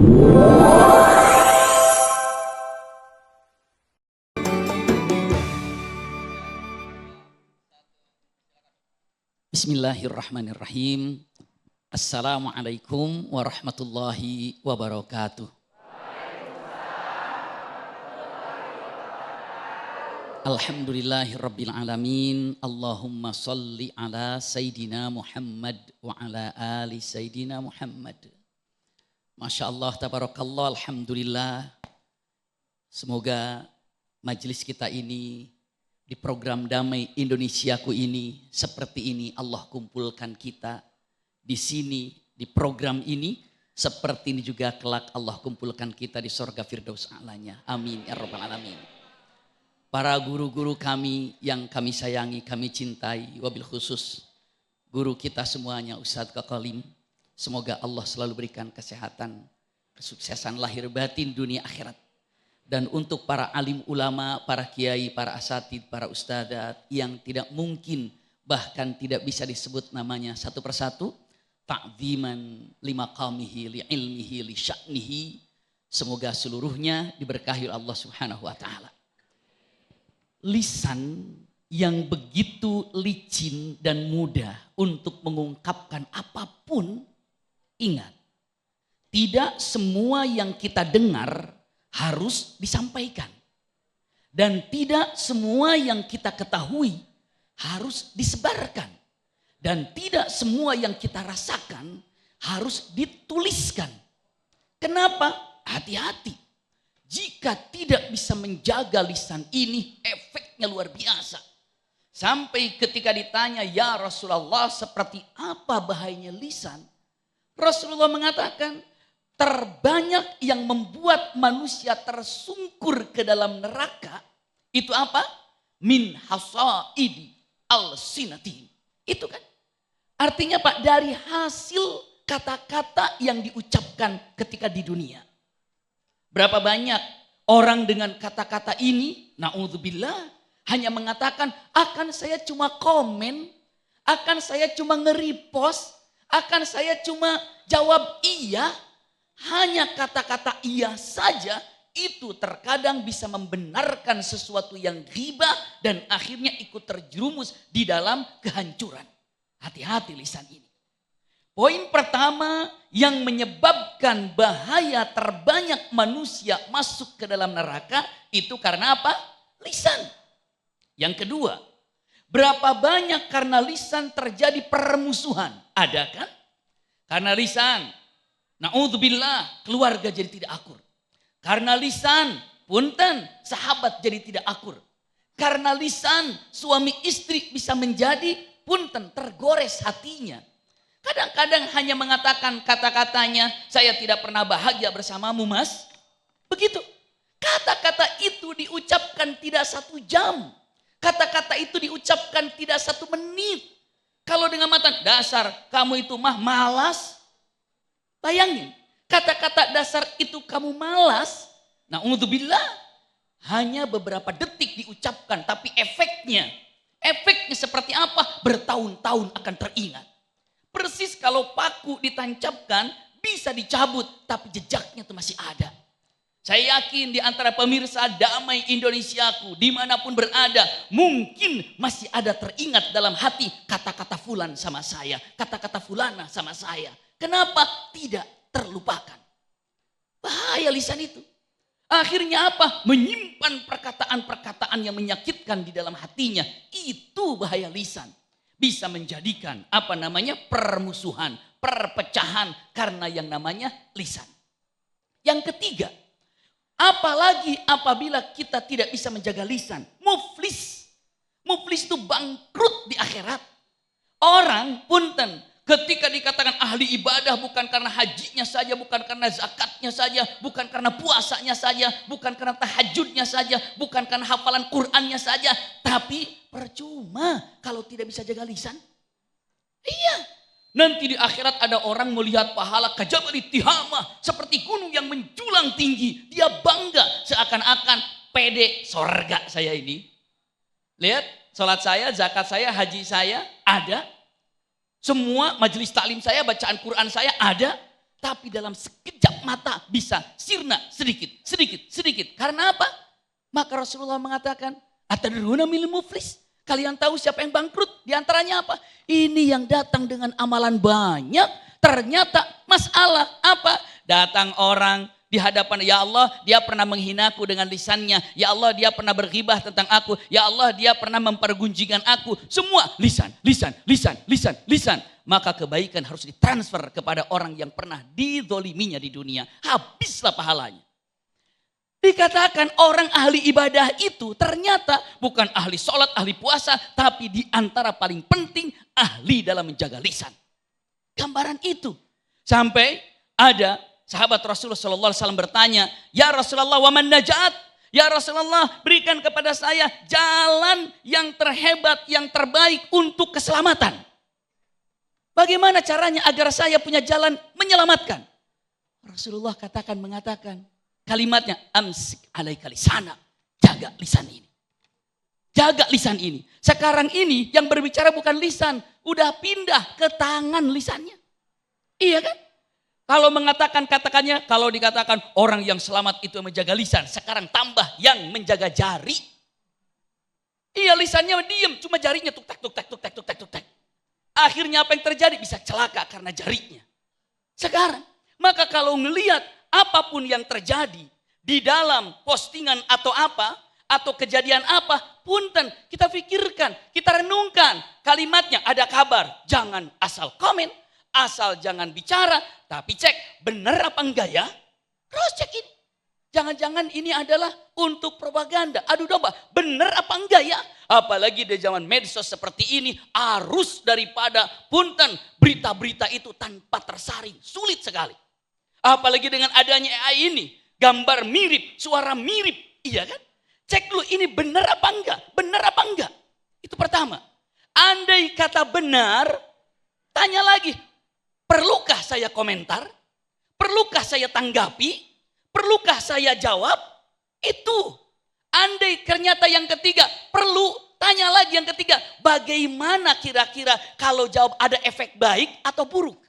Bismillahirrahmanirrahim. Assalamualaikum warahmatullahi wabarakatuh. Alhamdulillahirabbil alamin. Allahumma shalli ala Sayyidina Muhammad wa ala ali Sayyidina Muhammad. Masya Allah, tabarakallah, alhamdulillah. Semoga majelis kita ini di program Damai Indonesiaku ini seperti ini Allah kumpulkan kita di sini di program ini, seperti ini juga kelak Allah kumpulkan kita di surga Firdaus A'lanya. Amin ya rabbal alamin. Para guru-guru kami yang kami sayangi, kami cintai, wabil khusus guru kita semuanya Ustadz Kakalim. Semoga Allah selalu berikan kesehatan, kesuksesan lahir batin dunia akhirat. Dan untuk para alim ulama, para kiai, para asatid, para ustadzat yang tidak mungkin bahkan tidak bisa disebut namanya satu persatu, ta'ziman limaqamihi, li'ilmihi, li sya'nihi. Semoga seluruhnya diberkahi Allah Subhanahu wa taala. Lisan yang begitu licin dan mudah untuk mengungkapkan apapun, ingat, tidak semua yang kita dengar harus disampaikan. Dan tidak semua yang kita ketahui harus disebarkan. Dan tidak semua yang kita rasakan harus dituliskan. Kenapa? Hati-hati. Jika tidak bisa menjaga lisan ini, efeknya luar biasa. Sampai ketika ditanya, ya Rasulullah, seperti apa bahayanya lisan? Rasulullah mengatakan, terbanyak yang membuat manusia tersungkur ke dalam neraka, itu apa? Min hasaidi al-sinatihim. Itu kan. Artinya Pak, dari hasil kata-kata yang diucapkan ketika di dunia. Berapa banyak orang dengan kata-kata ini, na'udzubillah, hanya mengatakan, akan saya cuma komen, akan saya cuma nge-repost, akan saya cuma jawab iya. Hanya kata-kata iya saja itu terkadang bisa membenarkan sesuatu yang ghibah dan akhirnya ikut terjerumus di dalam kehancuran. Hati-hati lisan ini. Poin pertama yang menyebabkan bahaya terbanyak manusia masuk ke dalam neraka itu karena apa? Lisan. Yang kedua, berapa banyak karena lisan terjadi permusuhan? Ada kan? Karena lisan, na'udzubillah, keluarga jadi tidak akur. Karena lisan, punten, sahabat jadi tidak akur. Karena lisan, suami istri bisa menjadi, punten, tergores hatinya. Kadang-kadang hanya mengatakan kata-katanya, saya tidak pernah bahagia bersamamu mas. Begitu. Kata-kata itu diucapkan tidak 1 jam. Kata-kata itu diucapkan tidak 1 menit. Kalau dengan mata, dasar kamu itu mah malas. Bayangin, kata-kata dasar itu kamu malas. Na'udzubillah, hanya beberapa detik diucapkan, tapi efeknya seperti apa? Bertahun-tahun akan teringat. Persis kalau paku ditancapkan, bisa dicabut, tapi jejaknya itu masih ada. Saya yakin di antara pemirsa Damai Indonesiaku, dimanapun berada, mungkin masih ada teringat dalam hati kata-kata fulan sama saya, kata-kata fulana sama saya. Kenapa? Tidak terlupakan. Bahaya lisan itu. Akhirnya apa? Menyimpan perkataan-perkataan yang menyakitkan di dalam hatinya. Itu bahaya lisan. Bisa menjadikan permusuhan, perpecahan karena yang namanya lisan. Yang ketiga, apalagi apabila kita tidak bisa menjaga lisan. Muflis. Muflis itu bangkrut di akhirat. Orang punten, ketika dikatakan ahli ibadah bukan karena hajinya saja, bukan karena zakatnya saja, bukan karena puasanya saja, bukan karena tahajudnya saja, bukan karena hafalan Qur'annya saja, tapi percuma kalau tidak bisa jaga lisan. Iya. Nanti di akhirat ada orang melihat pahala kajabal tihamah seperti gunung yang menjulang tinggi. Dia bangga seakan-akan pede sorga saya ini. Lihat, salat saya, zakat saya, haji saya ada. Semua majelis taklim saya, bacaan Quran saya ada. tapi dalam sekejap mata bisa sirna sedikit, sedikit, sedikit. Karena apa? Maka Rasulullah mengatakan, atadruna mil muflis? Kalian tahu siapa yang bangkrut? Di antaranya apa? Ini yang datang dengan amalan banyak, ternyata masalah apa? Datang orang di hadapan, ya Allah dia pernah menghinaku dengan lisannya, ya Allah dia pernah berghibah tentang aku, ya Allah dia pernah mempergunjingkan aku, semua lisan, lisan, lisan, lisan, lisan. Maka kebaikan harus ditransfer kepada orang yang pernah dizoliminya di dunia, habislah pahalanya. Dikatakan orang ahli ibadah itu ternyata bukan ahli sholat, ahli puasa, tapi di antara paling penting ahli dalam menjaga lisan. Gambaran itu sampai ada sahabat Rasulullah SAW bertanya, ya Rasulullah wa man najat? Ya Rasulullah berikan kepada saya jalan yang terhebat, yang terbaik untuk keselamatan. Bagaimana caranya agar saya punya jalan menyelamatkan? Rasulullah mengatakan kalimatnya, amsik alaika lisana, jaga lisan ini. Jaga lisan ini. Sekarang ini yang berbicara bukan lisan, udah pindah ke tangan lisannya. Iya kan? Kalau mengatakan katakannya, kalau dikatakan orang yang selamat itu menjaga lisan, sekarang tambah yang menjaga jari. Iya, lisannya diam, cuma jarinya tuk tak tuk tak tuk tak tuk tak tuk tak. Akhirnya apa yang terjadi? Bisa celaka karena jarinya. Sekarang, maka kalau ngelihat apapun yang terjadi di dalam postingan atau apa, atau kejadian apa, punten kita pikirkan, kita renungkan kalimatnya, ada kabar, jangan asal komen. Asal jangan bicara, tapi cek benar apa enggak ya? Cross check ini. Jangan-jangan ini adalah untuk propaganda. Aduh domba, benar apa enggak ya? Apalagi di zaman medsos seperti ini, arus daripada punten berita-berita itu tanpa tersaring, sulit sekali. Apalagi dengan adanya AI ini, gambar mirip, suara mirip, iya kan? Cek dulu ini benar apa enggak? Benar apa enggak? Itu pertama. Andai kata benar, tanya lagi. Perlukah saya komentar? Perlukah saya tanggapi? Perlukah saya jawab? Itu. Andai ternyata yang ketiga perlu, tanya lagi yang ketiga. Bagaimana kira-kira kalau jawab ada efek baik atau buruk?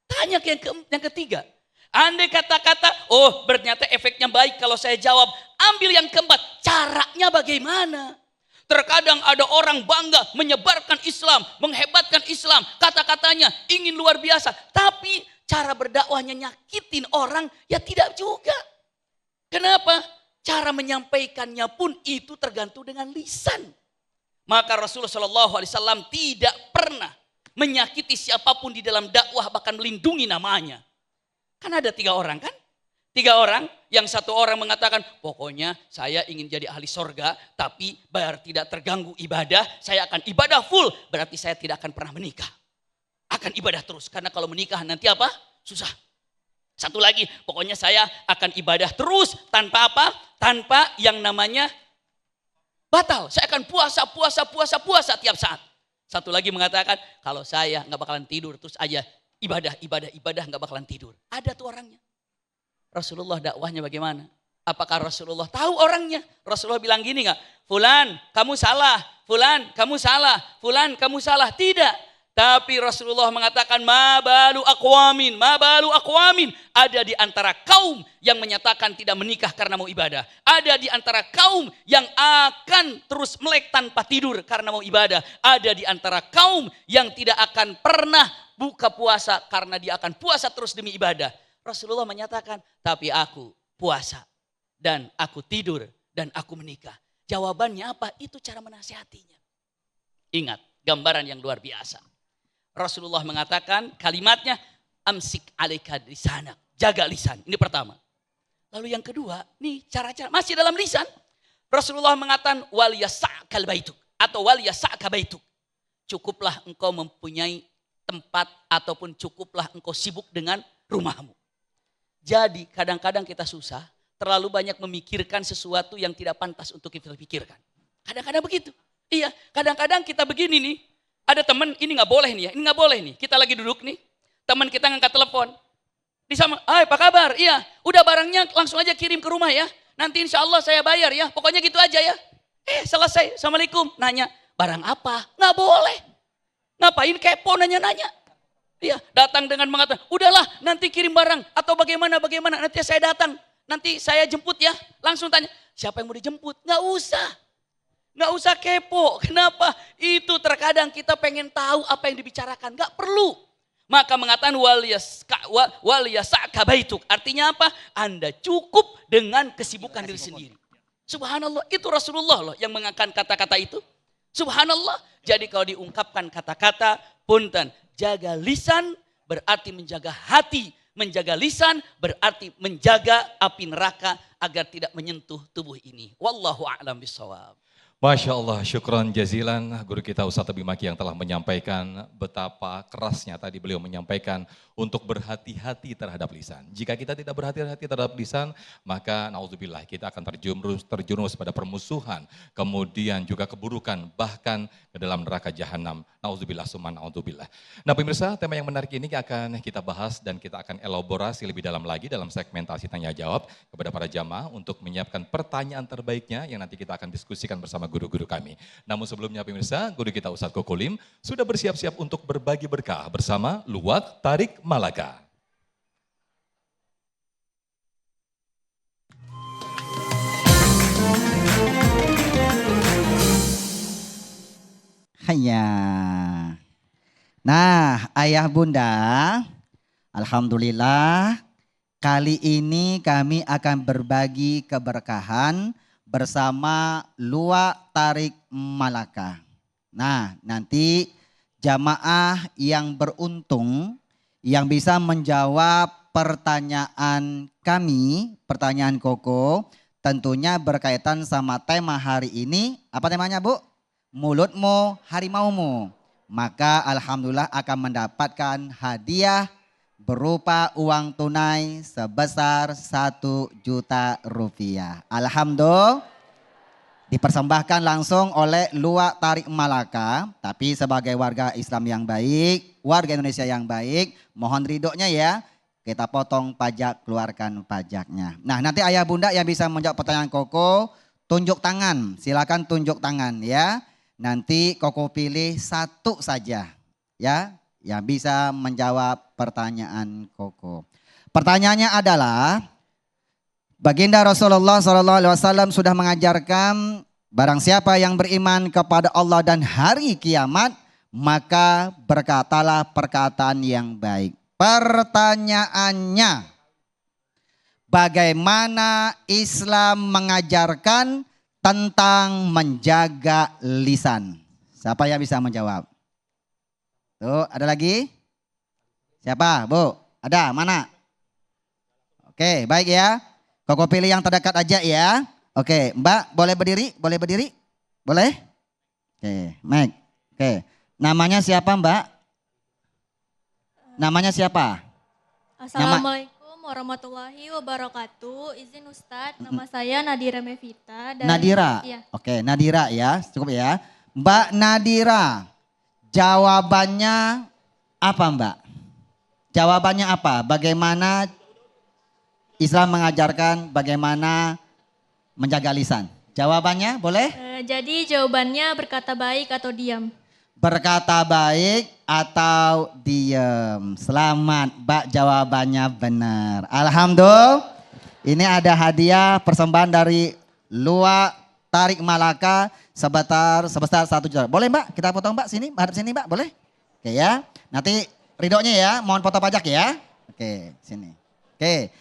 Tanya ke yang ketiga. Andai kata-kata, oh ternyata efeknya baik kalau saya jawab. Ambil yang keempat, caranya bagaimana? Terkadang ada orang bangga menyebarkan Islam, menghebatkan Islam, kata-katanya ingin luar biasa. Tapi cara berdakwahnya nyakitin orang, ya tidak juga. Kenapa? Cara menyampaikannya pun itu tergantung dengan lisan. Maka Rasulullah SAW tidak pernah menyakiti siapapun di dalam dakwah, bahkan melindungi namanya. Kan ada 3 orang kan? 3 orang, yang 1 orang mengatakan, pokoknya saya ingin jadi ahli sorga, tapi biar tidak terganggu ibadah, saya akan ibadah full, berarti saya tidak akan pernah menikah. Akan ibadah terus, karena kalau menikah nanti apa? Susah. 1 lagi, pokoknya saya akan ibadah terus, tanpa apa? Tanpa yang namanya batal. Saya akan puasa tiap saat. 1 lagi mengatakan, kalau saya gak bakalan tidur, terus aja ibadah gak bakalan tidur. Ada tuh orangnya. Rasulullah dakwahnya bagaimana? Apakah Rasulullah tahu orangnya? Rasulullah bilang gini gak? Fulan kamu salah, fulan kamu salah, fulan kamu salah. Tidak. Tapi Rasulullah mengatakan ma balu aqwamin. Ada di antara kaum yang menyatakan tidak menikah karena mau ibadah. Ada di antara kaum yang akan terus melek tanpa tidur karena mau ibadah. Ada di antara kaum yang tidak akan pernah buka puasa karena dia akan puasa terus demi ibadah. Rasulullah menyatakan, tapi aku puasa dan aku tidur dan aku menikah. Jawabannya apa? Itu cara menasihatinya. Ingat, gambaran yang luar biasa. Rasulullah mengatakan kalimatnya, amsik alaika lisana, jaga lisan. Ini pertama. Lalu yang kedua, nih cara-cara masih dalam lisan. Rasulullah mengatakan wal yasa'kal baituk atau wal yasa'ka baituk. Cukuplah engkau mempunyai tempat ataupun cukuplah engkau sibuk dengan rumahmu. Jadi kadang-kadang kita susah, terlalu banyak memikirkan sesuatu yang tidak pantas untuk kita pikirkan. Kadang-kadang begitu. Iya, kadang-kadang kita begini nih, ada teman ini nggak boleh nih ya, ini nggak boleh nih. Kita lagi duduk nih, teman kita ngangkat telepon. Hai apa kabar? Iya, udah barangnya langsung aja kirim ke rumah ya. Nanti insya Allah saya bayar ya, pokoknya gitu aja ya. Selesai, assalamualaikum. Nanya, barang apa? Nggak boleh. Ngapain kepo nanya-nanya? Iya, datang dengan mengatakan, udahlah nanti kirim barang atau bagaimana nanti saya datang, nanti saya jemput ya. Langsung tanya, siapa yang mau dijemput? Nggak usah kepo. Kenapa? Itu terkadang kita pengen tahu apa yang dibicarakan, nggak perlu. Maka mengatakan waliyasa'ka baituk. Artinya apa? Anda cukup dengan kesibukan diri sendiri. Subhanallah, itu Rasulullah loh yang mengangkat kata-kata itu. Subhanallah. Jadi kalau diungkapkan kata-kata, punten, jaga lisan berarti menjaga hati. Menjaga lisan berarti menjaga api neraka agar tidak menyentuh tubuh ini. Wallahu a'lam bishawab. Masya Allah, syukran jazilan guru kita Ustadz Abi Maki yang telah menyampaikan betapa kerasnya tadi beliau menyampaikan untuk berhati-hati terhadap lisan. Jika kita tidak berhati-hati terhadap lisan, maka naudzubillah kita akan terjerumus pada permusuhan, kemudian juga keburukan, bahkan ke dalam neraka jahanam. Naudzubillah summa naudzubillah. Nah pemirsa, tema yang menarik ini akan kita bahas dan kita akan elaborasi lebih dalam lagi dalam segmentasi tanya jawab kepada para jamaah untuk menyiapkan pertanyaan terbaiknya yang nanti kita akan diskusikan bersama guru-guru kami. Namun sebelumnya pemirsa, guru kita Ustadz Kokolim sudah bersiap-siap untuk berbagi berkah bersama Luwak Tarik Malaka. Hayya. Nah, ayah bunda, alhamdulillah kali ini kami akan berbagi keberkahan bersama Luwak Tarik Malaka. Nah, nanti jamaah yang beruntung yang bisa menjawab pertanyaan kami, pertanyaan Koko, tentunya berkaitan sama tema hari ini. Apa temanya, Bu? Mulutmu harimaumu. Maka alhamdulillah akan mendapatkan hadiah berupa uang tunai sebesar 1 juta rupiah. Alhamdulillah dipersembahkan langsung oleh Luwak Tarik Malaka. Tapi sebagai warga Islam yang baik, warga Indonesia yang baik, mohon ridhonya ya. Kita potong pajak, keluarkan pajaknya. Nah nanti ayah bunda yang bisa menjawab pertanyaan Koko, tunjuk tangan. Silakan tunjuk tangan ya. Nanti Koko pilih 1 saja ya, yang bisa menjawab pertanyaan Koko. Pertanyaannya adalah, Baginda Rasulullah SAW sudah mengajarkan barang siapa yang beriman kepada Allah dan hari kiamat, maka berkatalah perkataan yang baik. Pertanyaannya, bagaimana Islam mengajarkan tentang menjaga lisan? Siapa yang bisa menjawab? Tuh, ada lagi? Siapa, Bu? Ada, mana? Oke, baik ya. Koko pilih yang terdekat aja ya. Oke, Mbak boleh berdiri? Boleh berdiri? Boleh? Oke, Mike. Oke, namanya siapa Mbak? Namanya siapa? Assalamualaikum warahmatullahi wabarakatuh. Izin Ustadz, nama saya Nadira Mevita. Dari, Nadira? Iya. Oke, Nadira ya, cukup ya. Mbak Nadira, jawabannya apa Mbak? Jawabannya apa? Bagaimana Islam mengajarkan bagaimana menjaga lisan? Jawabannya boleh? Jadi jawabannya berkata baik atau diam. Berkata baik atau diam. Selamat Mbak, jawabannya benar. Alhamdulillah. Ini ada hadiah persembahan dari Luwak Tarik Malaka sebesar 1 juta. Boleh Mbak? Kita potong Mbak sini, hadap sini Mbak, boleh? Oke ya. Nanti ridhonya ya, mohon foto pajak ya. Oke, sini. Oke.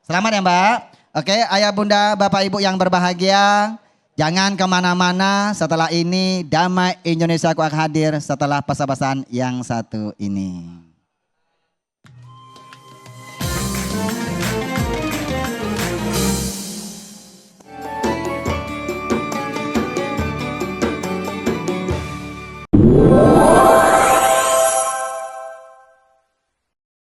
Selamat ya Mbak. Oke, ayah bunda, bapak ibu yang berbahagia. Jangan kemana-mana, setelah ini Damai Indonesia akan hadir setelah pesan-pesan yang satu ini.